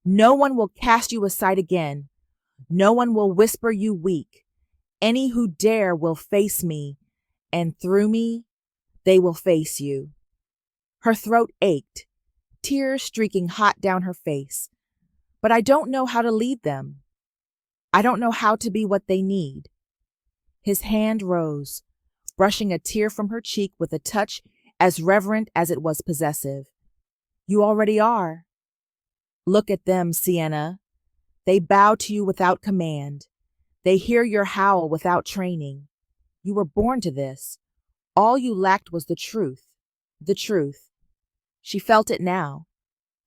No one will cast you aside again. No one will whisper you weak. Any who dare will face me, and through me, they will face you. Her throat ached, tears streaking hot down her face. But I don't know how to lead them. I don't know how to be what they need. His hand rose, brushing a tear from her cheek with a touch as reverent as it was possessive. You already are. Look at them, Sienna. They bow to you without command. They hear your howl without training. You were born to this. All you lacked was the truth. The truth. She felt it now.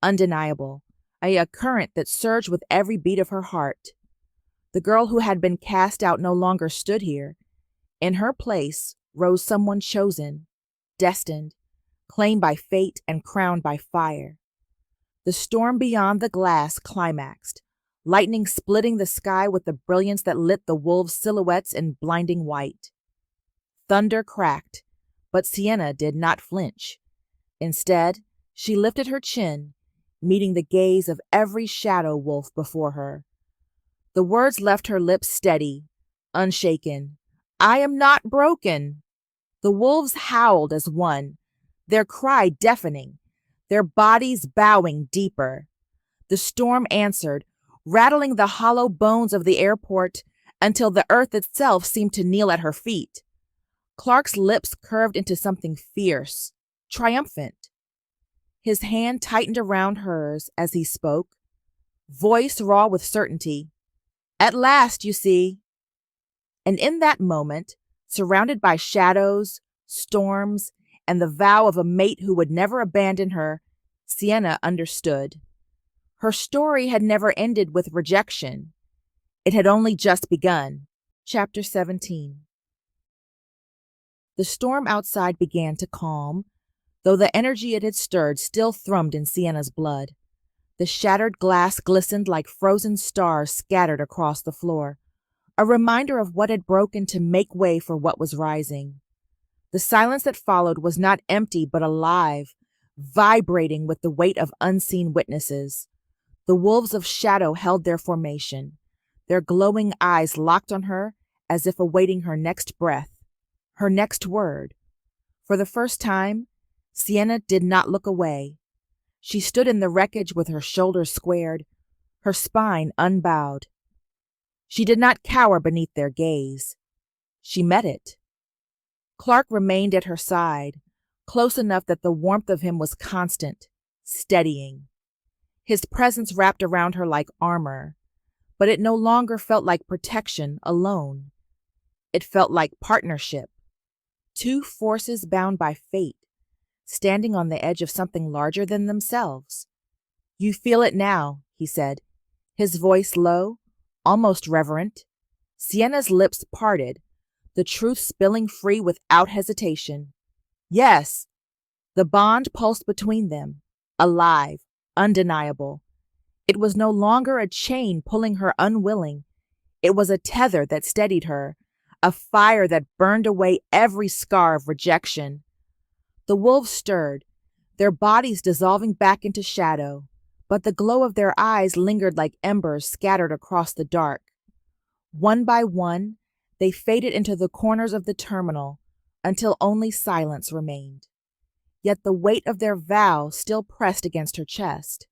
Undeniable. A current that surged with every beat of her heart. The girl who had been cast out no longer stood here. In her place rose someone chosen, destined, claimed by fate and crowned by fire. The storm beyond the glass climaxed, lightning splitting the sky with the brilliance that lit the wolves' silhouettes in blinding white. Thunder cracked, but Sienna did not flinch. Instead, she lifted her chin, meeting the gaze of every shadow wolf before her. The words left her lips steady, unshaken. I am not broken. The wolves howled as one, their cry deafening, their bodies bowing deeper. The storm answered, rattling the hollow bones of the airport until the earth itself seemed to kneel at her feet. Clark's lips curved into something fierce, triumphant. His hand tightened around hers as he spoke, voice raw with certainty. At last, you see. And in that moment, surrounded by shadows, storms, and the vow of a mate who would never abandon her, Sienna understood. Her story had never ended with rejection. It had only just begun. Chapter 17. The storm outside began to calm, though the energy it had stirred still thrummed in Sienna's blood. The shattered glass glistened like frozen stars scattered across the floor, a reminder of what had broken to make way for what was rising. The silence that followed was not empty but alive, vibrating with the weight of unseen witnesses. The wolves of shadow held their formation, their glowing eyes locked on her as if awaiting her next breath, her next word. For the first time, Sienna did not look away. She stood in the wreckage with her shoulders squared, her spine unbowed. She did not cower beneath their gaze. She met it. Clark remained at her side, close enough that the warmth of him was constant, steadying. His presence wrapped around her like armor, but it no longer felt like protection alone. It felt like partnership. Two forces bound by fate, standing on the edge of something larger than themselves. You feel it now, he said, his voice low, almost reverent. Sienna's lips parted, the truth spilling free without hesitation. Yes, the bond pulsed between them, alive, undeniable. It was no longer a chain pulling her unwilling. It was a tether that steadied her, a fire that burned away every scar of rejection. The wolves stirred, their bodies dissolving back into shadow, but the glow of their eyes lingered like embers scattered across the dark. One by one, they faded into the corners of the terminal until only silence remained. Yet the weight of their vow still pressed against her chest.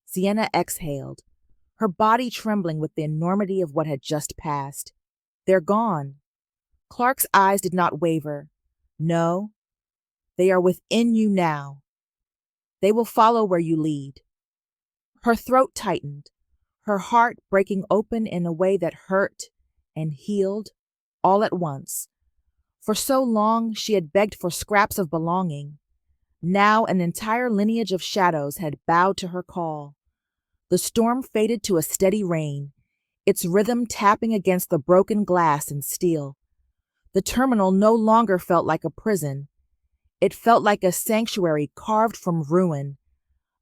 Sienna exhaled, her body trembling with the enormity of what had just passed. They're gone. Clark's eyes did not waver. No, they are within you now. They will follow where you lead. Her throat tightened, her heart breaking open in a way that hurt and healed all at once. For so long she had begged for scraps of belonging. Now an entire lineage of shadows had bowed to her call. The storm faded to a steady rain, its rhythm tapping against the broken glass and steel. The terminal no longer felt like a prison. It felt like a sanctuary carved from ruin,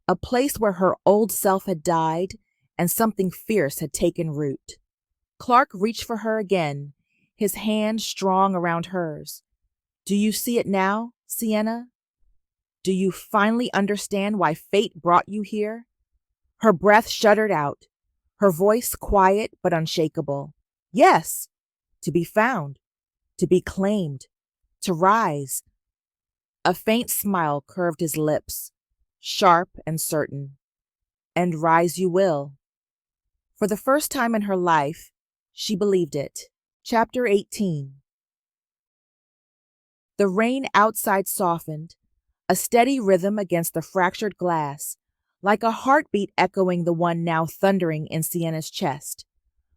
a place where her old self had died and something fierce had taken root. Clark reached for her again, his hand strong around hers. Do you see it now, Sienna? Do you finally understand why fate brought you here? Her breath shuddered out, her voice quiet but unshakable. Yes, to be found, to be claimed, to rise. A faint smile curved his lips, sharp and certain. And rise you will. For the first time in her life, she believed it. Chapter 18. The rain outside softened, a steady rhythm against the fractured glass, like a heartbeat echoing the one now thundering in Sienna's chest.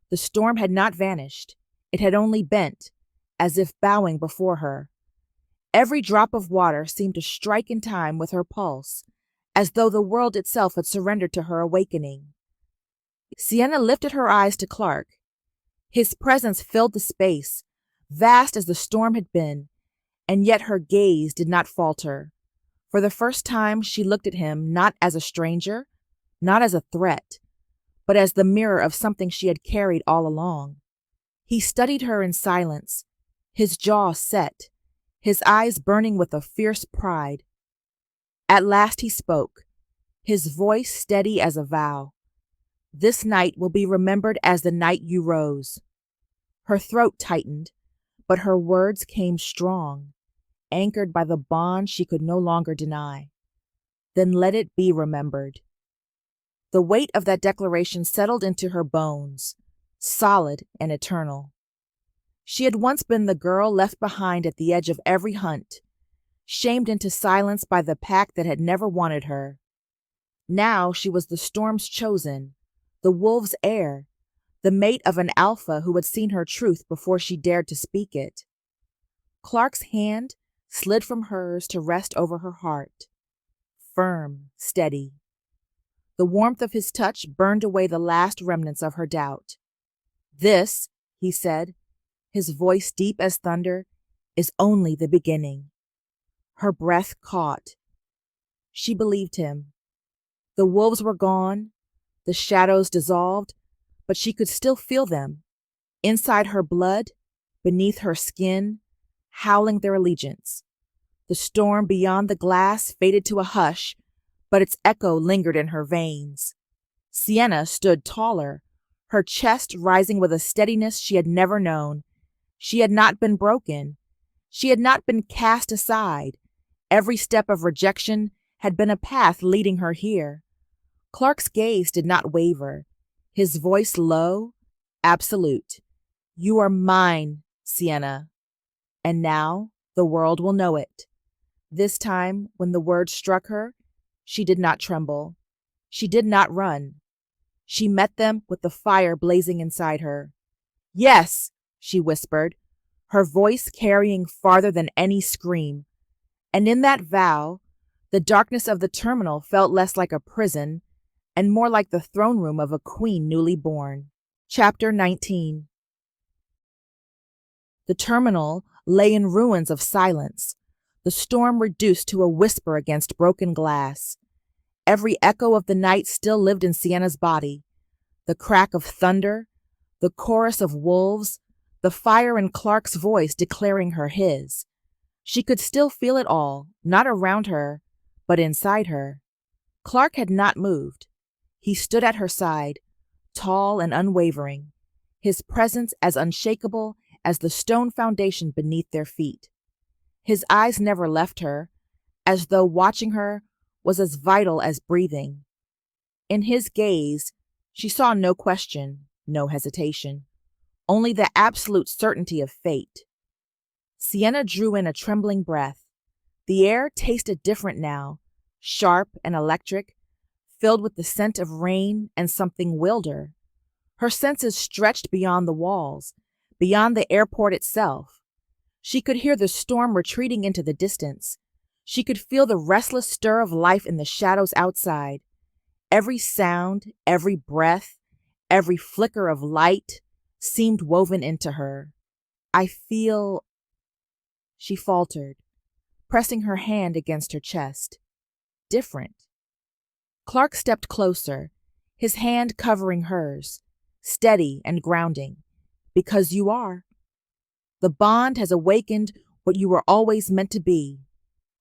The storm had not vanished. It had only bent, as if bowing before her. Every drop of water seemed to strike in time with her pulse, as though the world itself had surrendered to her awakening. Sienna lifted her eyes to Clark. His presence filled the space, vast as the storm had been, and yet her gaze did not falter. For the first time, she looked at him not as a stranger, not as a threat, but as the mirror of something she had carried all along. He studied her in silence, his jaw set, his eyes burning with a fierce pride. At last he spoke, his voice steady as a vow. This night will be remembered as the night you rose. Her throat tightened, but her words came strong, anchored by the bond she could no longer deny. Then let it be remembered. The weight of that declaration settled into her bones, solid and eternal. She had once been the girl left behind at the edge of every hunt, shamed into silence by the pack that had never wanted her. Now she was the storm's chosen, the wolf's heir, the mate of an alpha who had seen her truth before she dared to speak it. Clark's hand slid from hers to rest over her heart, firm, steady. The warmth of his touch burned away the last remnants of her doubt. This, he said, his voice deep as thunder, is only the beginning. Her breath caught. She believed him. The wolves were gone, the shadows dissolved, but she could still feel them, inside her blood, beneath her skin, howling their allegiance. The storm beyond the glass faded to a hush, but its echo lingered in her veins. Sienna stood taller, her chest rising with a steadiness she had never known. She had not been broken. She had not been cast aside. Every step of rejection had been a path leading her here. Clark's gaze did not waver, his voice low, absolute. You are mine, Sienna. And now the world will know it. This time, when the word struck her, she did not tremble. She did not run. She met them with the fire blazing inside her. Yes, she whispered, her voice carrying farther than any scream. And in that vow, the darkness of the terminal felt less like a prison and more like the throne room of a queen newly born. Chapter 19. The terminal lay in ruins of silence, the storm reduced to a whisper against broken glass. Every echo of the night still lived in Sienna's body. The crack of thunder, the chorus of wolves, the fire in Clark's voice declaring her his. She could still feel it all, not around her, but inside her. Clark had not moved. He stood at her side, tall and unwavering, his presence as unshakable as the stone foundation beneath their feet. His eyes never left her, as though watching her was as vital as breathing. In his gaze, she saw no question, no hesitation, only the absolute certainty of fate. Sienna drew in a trembling breath. The air tasted different now, sharp and electric, filled with the scent of rain and something wilder. Her senses stretched beyond the walls, beyond the airport itself. She could hear the storm retreating into the distance. She could feel the restless stir of life in the shadows outside. Every sound, every breath, every flicker of light seemed woven into her. I feel she faltered, pressing her hand against her chest. Different. Clark stepped closer, his hand covering hers, steady and grounding. Because you are. The bond has awakened what you were always meant to be.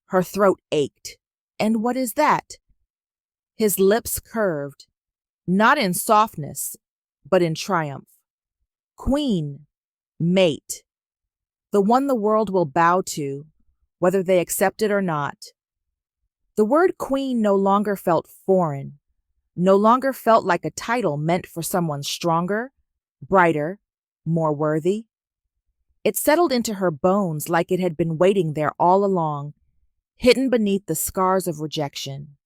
Her throat ached. And what is that? His lips curved, not in softness, but in triumph. Queen, mate, the one the world will bow to, whether they accept it or not. The word queen no longer felt foreign, no longer felt like a title meant for someone stronger, brighter, more worthy. It settled into her bones like it had been waiting there all along, hidden beneath the scars of rejection.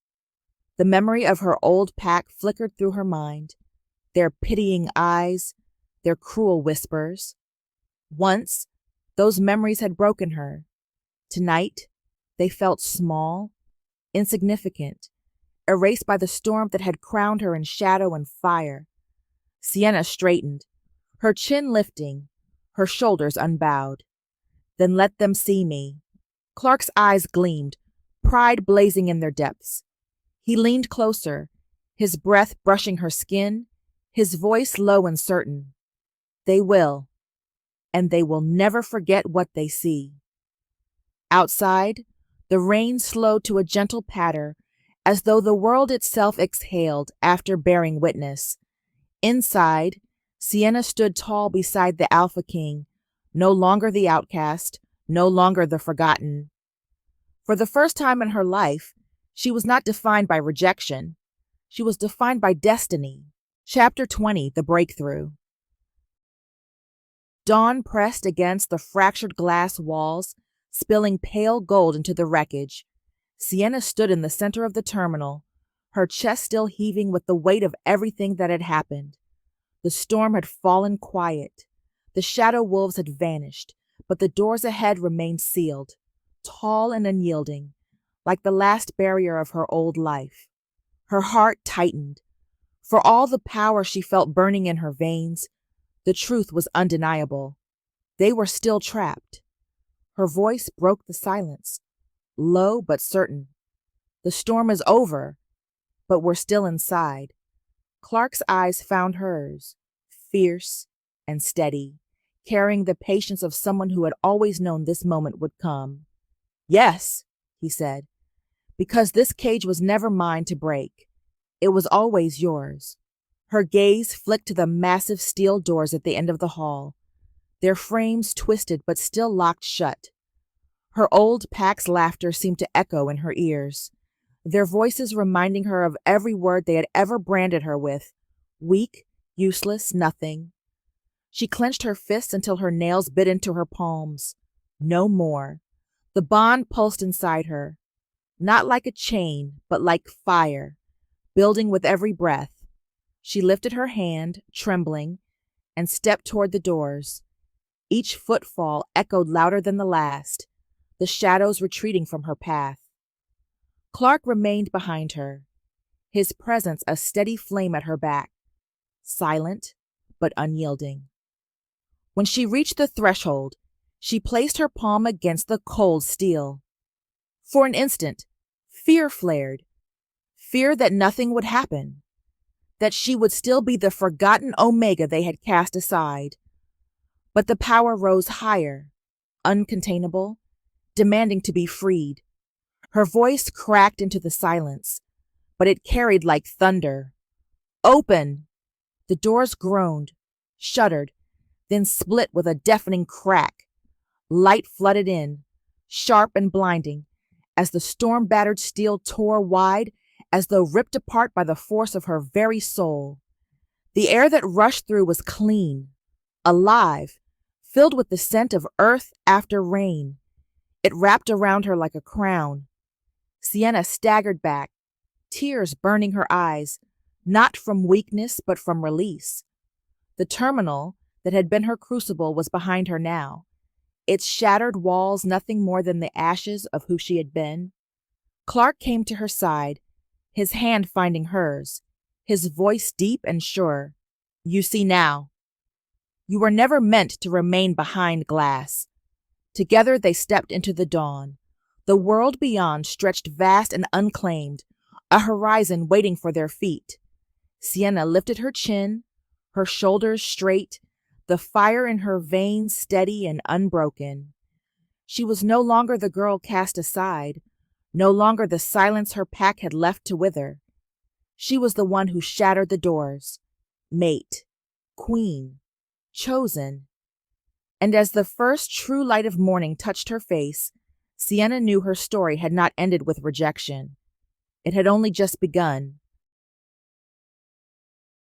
The memory of her old pack flickered through her mind, their pitying eyes, their cruel whispers. Once, those memories had broken her. Tonight, they felt small, insignificant, erased by the storm that had crowned her in shadow and fire. Sienna straightened, her chin lifting, her shoulders unbowed. Then let them see me. Clark's eyes gleamed, pride blazing in their depths. He leaned closer, his breath brushing her skin, his voice low and certain. They will, and they will never forget what they see. Outside, the rain slowed to a gentle patter, as though the world itself exhaled after bearing witness. Inside, Sienna stood tall beside the Alpha King, no longer the outcast, no longer the forgotten. For the first time in her life, she was not defined by rejection. She was defined by destiny. Chapter 20, The Breakthrough. Dawn pressed against the fractured glass walls, spilling pale gold into the wreckage. Sienna stood in the center of the terminal, her chest still heaving with the weight of everything that had happened. The storm had fallen quiet. The shadow wolves had vanished, but the doors ahead remained sealed, tall and unyielding, like the last barrier of her old life. Her heart tightened. For all the power she felt burning in her veins, the truth was undeniable. They were still trapped. Her voice broke the silence, low but certain. The storm is over, but we're still inside. Clark's eyes found hers, fierce and steady, carrying the patience of someone who had always known this moment would come. Yes, he said, because this cage was never mine to break. It was always yours. Her gaze flicked to the massive steel doors at the end of the hall, their frames twisted but still locked shut. Her old pack's laughter seemed to echo in her ears, their voices reminding her of every word they had ever branded her with: weak, useless, nothing. She clenched her fists until her nails bit into her palms. No more. The bond pulsed inside her, not like a chain, but like fire, building with every breath. She lifted her hand, trembling, and stepped toward the doors. Each footfall echoed louder than the last, the shadows retreating from her path. Clark remained behind her, his presence a steady flame at her back, silent but unyielding. When she reached the threshold, she placed her palm against the cold steel. For an instant, fear flared, fear that nothing would happen, that she would still be the forgotten Omega they had cast aside. But the power rose higher, uncontainable, demanding to be freed. Her voice cracked into the silence, but it carried like thunder. Open! The doors groaned, shuddered, then split with a deafening crack. Light flooded in, sharp and blinding, as the storm-battered steel tore wide, as though ripped apart by the force of her very soul. The air that rushed through was clean, alive, filled with the scent of earth after rain. It wrapped around her like a crown. Sienna staggered back, tears burning her eyes, not from weakness but from release. The terminal that had been her crucible was behind her now, its shattered walls nothing more than the ashes of who she had been. Clark came to her side, his hand finding hers, his voice deep and sure. You see now. You were never meant to remain behind glass. Together they stepped into the dawn. The world beyond stretched vast and unclaimed, a horizon waiting for their feet. Sienna lifted her chin, her shoulders straight, the fire in her veins steady and unbroken. She was no longer the girl cast aside, no longer the silence her pack had left to wither. She was the one who shattered the doors. Mate, queen, chosen. And as the first true light of morning touched her face, Sienna knew her story had not ended with rejection. It had only just begun.